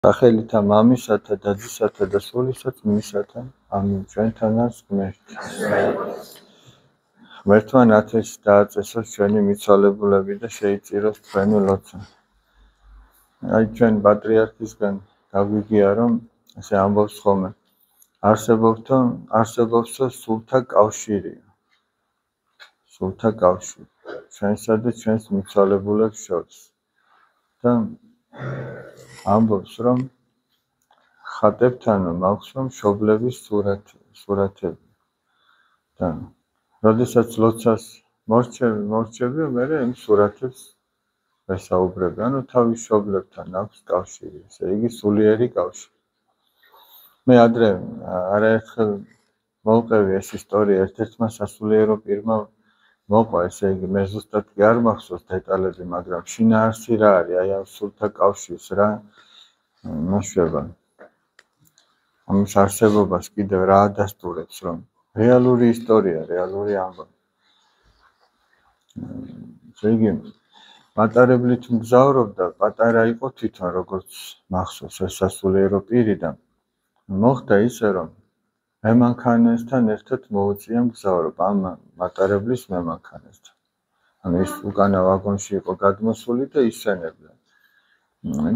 სახელითა მამისათა, დადისათა და სულისა წმინისათა. ამინ. ჩვენთან არის ღმერთი. ღმერთმა ნათლს დააწესოს ჩვენი მიცვალებულები და შეიწიროს თქვენი ლოცვა. აი ჩვენ პატრიარქისგან გაგვიგია, რომ ესე ამბობს ხოლმე. არსებობს სულთა კავშირი. სულთა კავშირი. ჩვენსა და ჩვენს მიცვალებულებს შორის. და ამბობს, რომ ხატებთანო მაქვს რომ მშობლების სურათები. და როდესაც ლოცვას მორჩები, მე იმ სურათებს ვესაუბრები. ანუ თავის მშობლებთან აქვს კავშირი, ესე იგი სულიერი კავშირი. მე ადრე არაერთხელ მოვყევი ეს ისტორია ერთ-ერთმა სასულიერო პირმა მოყვა, ესე იგი მე ზუსტად კი არ მახსოვს დეტალები, მაგრამ შინაარსი რა არის, აი ამ სულთა კავშირს რა მოშვება. ამის არსებობას კიდევ რა ადასტურებს, რომ რეალური ისტორია, რეალური ამბავი. ესე იგი მატარებლით მგზავრობდა, პატარა იყო თვითონ, როგორც მახსოვს ეს სასულიერო პირი და მოხდა ისე, რომ მემანქანესთან ერთად მოუწია მგზავრობა, ამ მატარებლის მემანქანესთან. ანუ ის უკანა ვაგონში იყო გადმოსული და ისენებდა.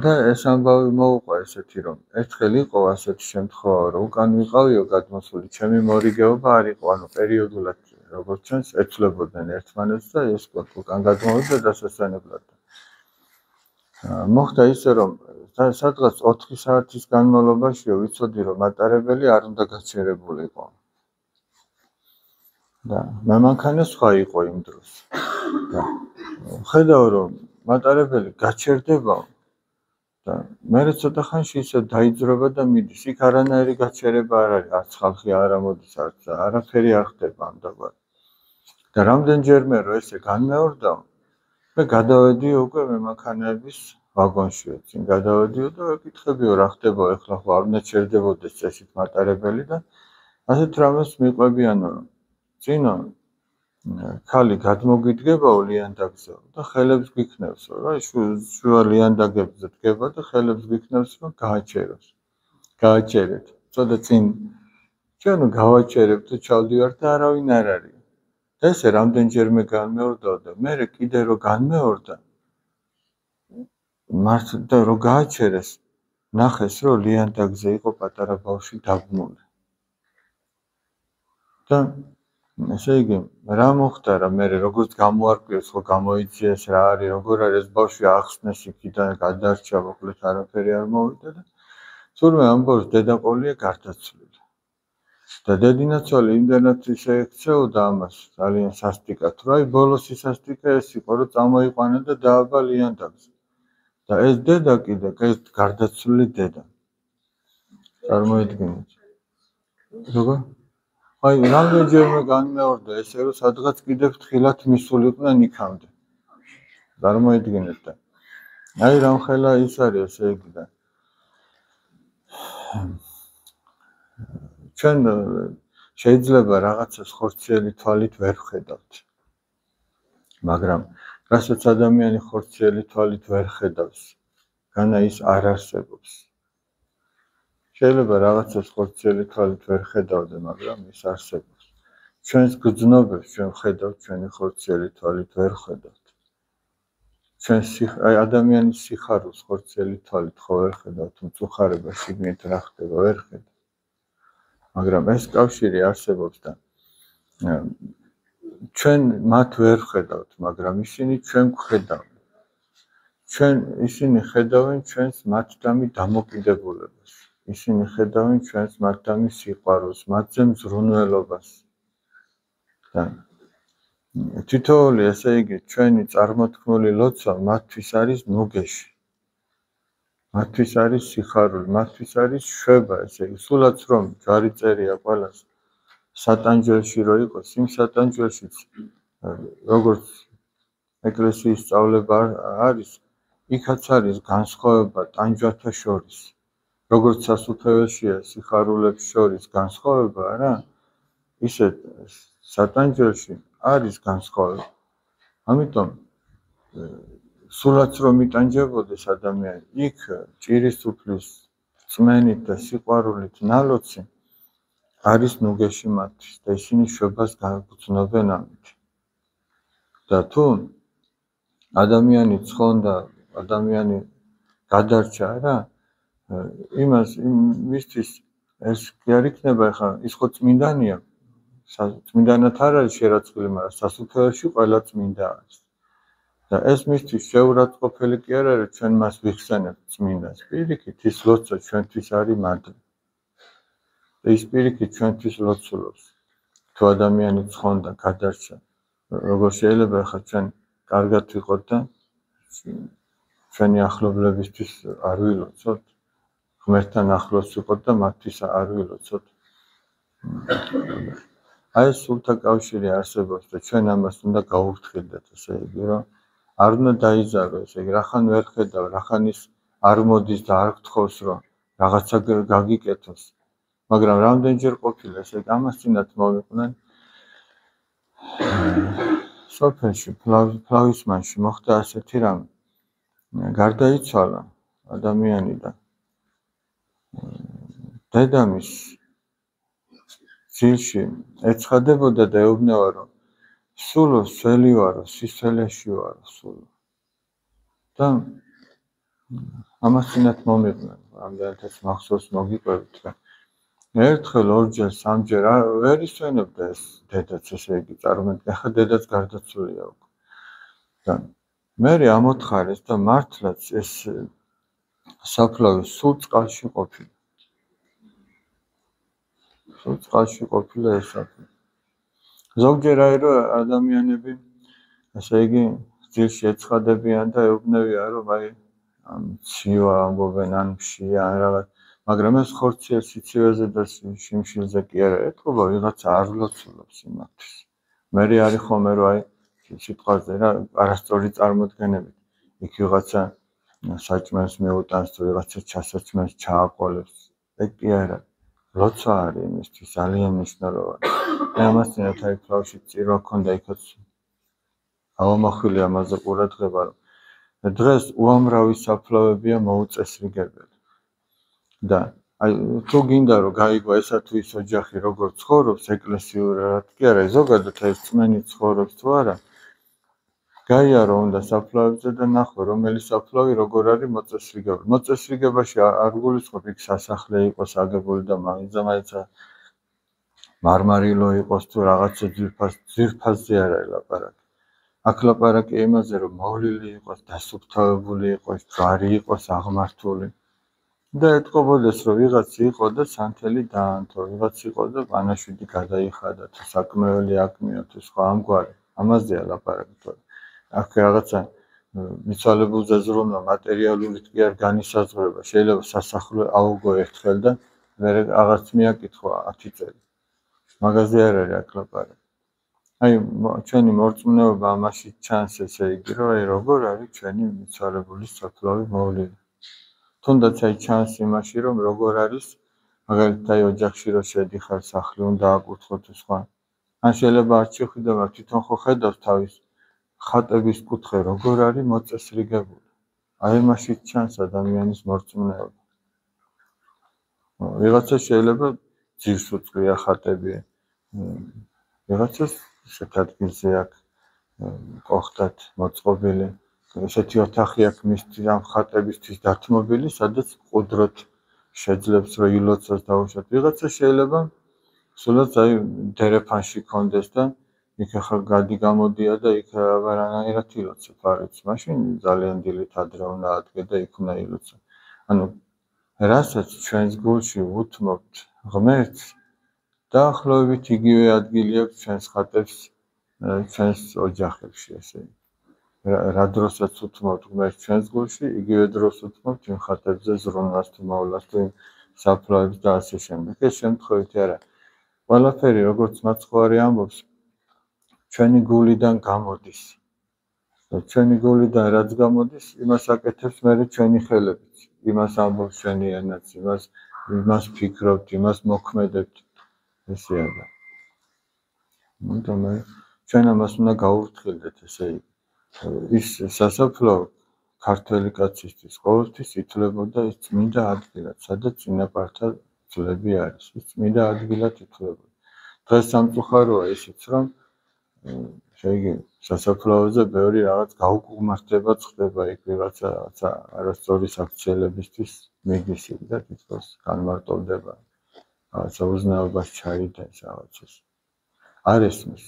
და ეს ამბავი მოუყვა ესეთი, რომ ერთხელ იყო ასეთი შემთხვევა, რომ უკან ვიყავიო გადმოსული, ჩემი მორიგეობა არ იყო, ანუ პერიოდულად როგორც ჩვენს ეცვლებოდნენ ერთმანეთს და ეს უკან გადმოვიდა დასასვენებლად. მოხდა ისე, რომ სადღაც 4 საათის განმავლობაშიო ვიცოდი, რომ მატარებელი არ უნდა გაჩერებულიყო. და მემანქანა სხვა იყო იმ დროს. და ხედავ, რომ მატარებელი გაჩერდება და მე ცოტა ხანში ისე დაიძრობა და მიდის. იქ არანაირი გაჩერება არ არის, არც ხალხი არ ამოდის, არაფერი არ ხდება ამდაგარ. და რამდენჯერმე რომ ესე განმეორდა, მე გადავედიო უკვე მემანქანების ვაგონშიო, წინ გადავედიო და ვეკითხებიო რა ხდება, ეხლა ხო არ უნდა ჩერდებოდეს წესით მატარებელი და ასეთ რამეს მიყვებიანო, რომ წინო ხალი გადმოგიდგებაო ლიანდაგზე და ხელებს გიქნევსო, რა შუა ლიანდაგებზე დგება და ხელებს გიქნევს, რომ გააჩეროს. გააჩერეთ. წოდა წინ ჩვენ გავაჩერებთ და ჩავდივართ და არავინ არ არის. და ესე რამდენჯერმე განმეორდა და მე კიდე რო განმეორდა მართლა რო გააჩერეს, ნახეს რომ ლიანდაგზე იყო პატარა ბავშვი დაბმული. და ესე იგი რა მოხდა რა მე როგორც გამოარკვიეს ხო გამოიძიეს რა არის როგორ არის ეს ბავშვი ახსნეს იქიდან გადარჩა მოკლედ არაფერი არ მოვიდა და თურმე ამბობს დედაყოლია გარდაცვლილი. და დედინაცვალი იმდენად ისე ექცეოდა ამას ძალიან სასტიკად, რომ აი ბოლოს ისასტიკა ეს იყო, რომ წამოიყვანა და დააბა ლიანდაგზე. და ეს დედა კიდე ეს გარდაცვლილი დედა. წარმოიდგინეთ. როგორ? აი რამდენჯერმე განმეორდა ესე, რომ სადღაც კიდე ფრთხილად მისულიყვნენ იქამდე. წარმოიდგინეთ და აი რამხელა ის არის ესე იგი და ჩვენ შეიძლება რაღაცას ხორციელი თვალით ვერ ვხედავთ. მაგრამ რასაც ადამიანი ხორციელი თვალით ვერ ხედავს, განა ის არ არსებობს. შეიძლება რაღაცას ხორციელი თვალით ვერ ხედავდე, მაგრამ ის არსებობს. ჩვენს გრძნობებს ჩვენ ხედავთ, ჩვენი ხორციელი თვალით ვერ ხედავთ. ჩვენ ადამიანის სიხარულს ხორციელი თვალით ხო ვერ ხედავთ, მწუხარება შიგნით რა ხდება ვერ ხედავთ. მაგრამ ეს კავშირი არსებობს და ჩვენ მათ ვერ ხედავთ, მაგრამ ისინი ჩვენ გვხედავენ. ისინი ხედავენ ჩვენს მათდამი დამოკიდებულებას. ისინი ხედავენ ჩვენს მათდამი სიყვარულს, მათზე მზრუნველობას. და თითოეული ესე იგი ჩვენი წარმოთქმული ლოცვა მათთვის არის ნუგეში. მათთვის არის სიხარული, მათთვის არის შვება, ესე იგი სულაც რომ ჯვარი წერია ყველას სატანჯველში რო იყოს, იმ სატანჯველშიც როგორც ეკლესიის სწავლება არის, იქაც არის განსხვავება ტანჯვათა შორის. როგორც სასუფეველშია სიხარულებს შორის განსხვავება რა, ისე სატანჯველში არის განსხვავება. ამიტომ სულაც რომ იტანჯებოდეს ადამიანი, იქ ჭირის უფლის წმენით და სიყვარულით ნალოცი არის ნუგეში მათთვის და ისინი შვებას გაგრძნობენ ამით. და თუ ადამიანი ცხონდა, ადამიანი გადარჩა რა, მისთვის ეს კი არ იქნება, ხა ის ხო წმინდანია, წმინდანად არ არის შერაცხილი, მაგრამ სასუფეველში ყველა წმინდა არის. და ეს მისთვის შეურაცხყოფელი კი არ არის, ჩვენ მას ვიხსენებთ წმინდას. პირიქით ის ლოცვა ჩვენთვის არის მადლი. და ის პირიქით ჩვენთვის ლოცულობს. თუ ადამიანი ცხონდა, გადარჩა, როგორ შეიძლება ხა ჩვენ კარგად ვიყოთ და ჩვენი ახლობლებისთვის არ ვილოცოთ, ღმერთთან ახლოს ვიყოთ და მათთვის არ ვილოცოთ. აი ეს სულთა კავშირი არსებობს და ჩვენ ამას უნდა გავუფრთხილდეთ, ესე იგი, რომ არ უნდა დაიზარო, ესე იგი, რახან ვერ ხედავ, რახან ის არ მოდის და არ გთხოვს, რომ რაღაცა გაგიკეთოს. მაგრამ რამდენჯერ ყოფილა, ესე იგი, ამას წინათ მოვიყვნენ. სოფელში, ფლავისმანში მოხდა ასეთი რამე. გარდაიცვალა ადამიანი და დედამის ძილში ეცხადებოდა და ეუბნება, რომ სულო სველი ვარო, სისხლეში ვარო სულო. და ამას წინათ მომიყვნენ, რამდენადაც მახსოვს მოგიყვებით, რომ ერთხელ, ორჯერ, სამჯერ ვერ ისვენებდა ეს დედაც, ესე იგი, წარმოიდგინე, ახლა დედაც გარდაცვლილია უკვე. და მე ამოთხარეს და მართლაც ეს საფლავი სულ წყალში ყოფილა. სულ წყალში ყოფილა ეს საფლავი. ზოგჯერ აი რომ ადამიანები, ესე იგი, ძილში ეცხადებიან და ეუბნებიან, რომ აი ცივა ამბობენ, ან მშია, ან რაღაც. მაგრამ ეს ხორციელ სიცივეზე და შიმშილზე კი არა ეთყობა, ვიღაცა არ ლოცულობს იმათთვის. მე არის ხოლმე რომ აი სიტყვაზე რა არასწორი წარმოდგენებით. იქ ვიღაცა საჭმელს მეუტანს, თუ ვიღაცა ჩასაჭმელს ჩააყოლებს. ეგ კი არა. ლოცვა არის იმისთვის ძალიან მნიშვნელოვანი. მე ამას წინათ აი ფლავში წირვა ქონდა, იქაც ავამახვილე ამაზე ყურადღება, რომ დღეს უამრავი საფლავებია მოუწესრიგებელი. და აი თუ გინდა რომ გაიგო ესა თუ ის ოჯახი როგორ ცხოვრობს ეკლესიურად კი არა, ზოგადად ეს წმენი ცხოვრობს თუ არა, გაიარო უნდა საფლავებზე და ნახო რომელი საფლავი როგორ არის მოწესრიგებული. მოწესრიგებაში არ გულისხმობ იქ სასახლე იყოს აგებული და მაინც მარმარილო იყოს თუ რაღაცა ძვირფასზე არ არის ლაპარაკი. აქ ლაპარაკი იმაზე რომ მოვლილი იყოს, დასუფთავებული იყოს, ჯვარი იყოს აღმართული. და ეთყობოდეს რომ ვიღაც იყო და სანთელი დაანთო, ვიღაც იყო და პანაშვიდი გადაიხადა, თუ საკმეველი აკმია, თუ სხვა ამგვარი. ამაზეა ლაპარაკი. აქ რაღაცა მიცვალებულ ზაზრონმა მატერიალურით კი არ განისაზღვრება. შეიძლება სასახლე აუგო ერთხელ და მე რაღაც მიაკითხვა 10 წელი. მაგაზე არ არის აქ ლაპარაკი. აი ჩვენი მორწმუნეობა ამაში ჩანს, ესე იგი, რომ აი როგორ არის ჩვენი მიცვალებული საფლავი მოვლილი. თუნდაც აი ჩანს იმაში, რომ როგორ არის, მაგალითად აი ოჯახში რომ შედიხარ, სახლი უნდა აკურთხო თუ სხვა. ან შეიძლება არ შეხვიდე, მაგრამ თვითონ ხო ხედავს თავის ხატების კუთხე როგორ არის მოწესრიგებული. აი იმაში ჩანს ადამიანის მორწმუნეობა. ვიღაცა შეიძლება ძირს უწყია ხატები, ვიღაცას ისეთ ადგილზე აქვს ყოხტად მოწყობილი. ესეთი ოთახი აქვს მისთვის ამ ხატებისთვის დათმობილი, სადაც ყუდროთ შეძლებს რომ ილოცოს დაუშვათ. ვიღაცა შეიძლება სულაც აი დერეფანში კონდეს და იქ ახლა გადი გამოდია და იქ აღარანაირად ილოცოთ არ იცი. მაშინ ძალიან დილით ადრე უნდა ადგე და იქ უნდა ილოცო. ანუ რასაც ჩვენს გულში უთმობთ ღმერთს, დაახლოებით იგივე ადგილი აქვს ჩვენს ხატებს ჩვენს ოჯახებში, ესე იგი. რა დროსაც უთმობთ ღმერთს ჩვენს გულში, იგივე დროს უთმობთ იმ ხატებზე ზრუნვას თუ მოვლას თუ იმ საფლავებს და ასე შემდეგ. ეს შემთხვევით არა. ყველაფერი როგორც მაცხოვარი ამბობს, ჩვენი გულიდან გამოდის. და ჩვენი გულიდან რაც გამოდის, იმას აკეთებს მე ჩვენი ხელებით. იმას ამბობს ჩვენი ენაც, იმას ფიქრობთ, იმას მოქმედებთ. ესეა და. ჩვენ ამას უნდა გავუფრთხილდეთ, ესე იგი. ის სასაფლაო ქართველი კაცისთვის ყოველთვის ითვლებოდა ის წმინდა ადგილად, სადაც წინაპართა ძვლები არის. ის წმინდა ადგილად ითვლებოდა. დღეს სამწუხაროა ისიც, რომ შეიგი სასაფლაოზე ბევრი რაღაც გაუკუღმართება ხდება იქ ვიღაცა არასწორი საქციელებისთვის მიდის იქ და თითქოს განმარტოვდება. რაღაცა უზნეობას ჩაიდენს რაღაცას. არ ესმის.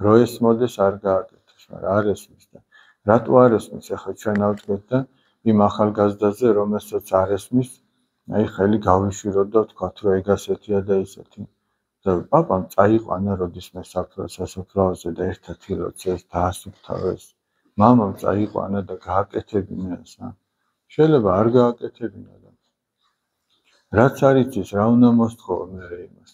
რო ესმოდეს არ გააკეთოს, მაგრამ არ ესმის და რატო არ ესმის? ახლა ჩვენ ავდგეთ და იმ ახალგაზრდაზე, რომელსაც არ ესმის, აი ხელი გავიშვირო და ვთქვათ, რომ ეგ ასეთია და ისეთი. და პაპამ წაიყვანა როდისმე სასაფლაოზე და ერთად ილოცეს, დაასუფთავეს. მამამ წაიყვანა და გააკეთებინა ეს. შეიძლება არ გააკეთებინა და რაც არ იცის, რა უნდა მოსთხოვო მე იმას.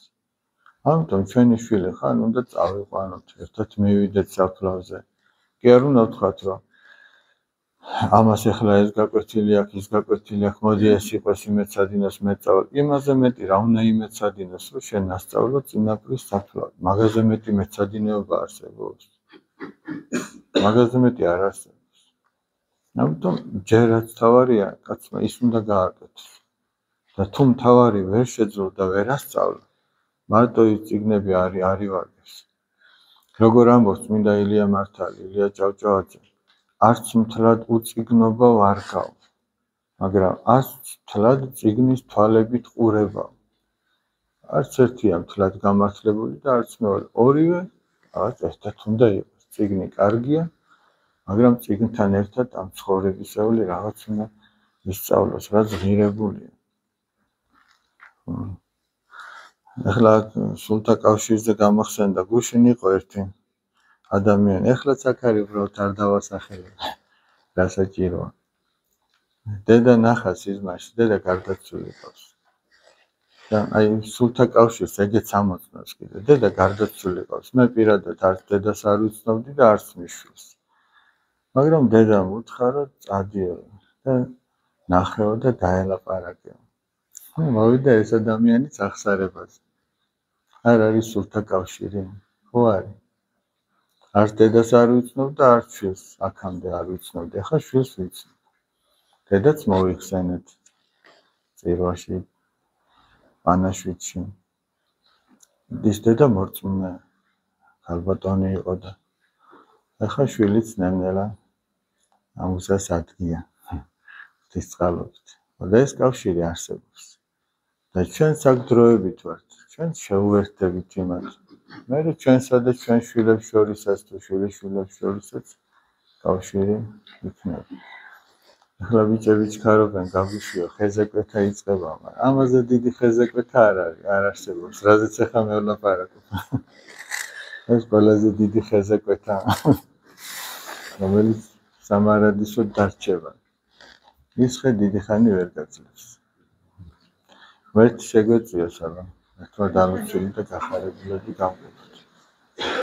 ამიტომ ჩვენი შვილი ხან უნდა წავიყვანოთ, ერთად მივიდეთ საფლავზე. კი არ უნდა ვთქვათ, რომ ამას ახლა ეს გაკვეთილი აქვს, ის გაკვეთილი აქვს, მოდი ეს იყოს იმეცადინოს მეწავალ. იმაზე მეტი რა უნდა იმეცადინოს, რომ შენ ასწავლო წინაპრის საფლავი. მაგაზე მეტი მეცადინეობა არსებობს. მაგაზე მეტი არ არსებობს. ამიტომ ჯერ რაც თავარია, კაცმა ის უნდა გააკეთოს. და თუ მთავარი ვერ შეძლო და ვერ ასწავლო, მარტო ის წიგნები არ ივარგეს. როგორ ამბობს წმინდა ილია მართალი, ილია ჭავჭავაძე, არც მთლად უწიგნობა ვარ გავა, მაგრამ არც მთლად წიგნის თვალებით ყურებავ. არც ერთია მთლად გამართლებული და არც მეორე. ორივე რაღაც ერთად უნდა იყოს. წიგნი კარგია, მაგრამ წიგნთან ერთად ამ ცხოვრებისეული რაღაც უნდა ისწავლოს, რაც ღირებულია. ახლა სულთა კავშირზე გამახსენდა გუშინ იყო ერთი ადამიანი, ეხლაც აქ არის უბრალოდ არ დავასახელებ, რა საჭიროა. დედა ნახა სიზმარში, დედა გარდაცვლილი ყავს. და აი სულთა კავშირს ეგეც ამოწმებს კიდე, დედა გარდაცვლილი ყავს. მე პირადად არც დედას არ ვიცნობდი და არც მიშვილს. მაგრამ დედამ უთხრა, რომ წადიო და ნახეო და დაელაპარაკეო. მოვიდა ეს ადამიანიც აღსარებაზე. არ არის სულთა კავშირი? ხო არის. არც დედას არ ვიცნობ და არც შვილს აქამდე არ ვიცნობდი. ახლა შვილს ვიცნობ. დედაც მოიხსენეთ წირვაში, პანაშვიდში. ის დედა მორწმუნე ქალბატონი იყო და ახლა შვილიც ნელ-ნელა ამუსას ადგია ღვთისწყალობით. და ეს კავშირი არსებობს. და ჩვენ საკ დროებით ვართ. ჩვენ შეუერთდებით იმათ. მე ჩვენსა და ჩვენ შვილებს შორისაც თუ შვილიშვილებს შორისაც კავშირი იქნება. ახლა ბიჭები ჩქარობენ, გაგვიშვიო, ხეზეკვეთა იწყება, მაგრამ ამაზე დიდი ხეზეკვეთა არ არის, არ არსებობს, რაზეც ახლა მე ვლაპარაკობ. ეს ყველაზე დიდი ხეზეკვეთა, რომელიც სამარადისოდ დარჩება. ის ხე დიდი ხანი ვერ გაძლევს. ვერც შეგვეწია სალამ, ერთმა დამიცული და გახარებულები გამყოთ.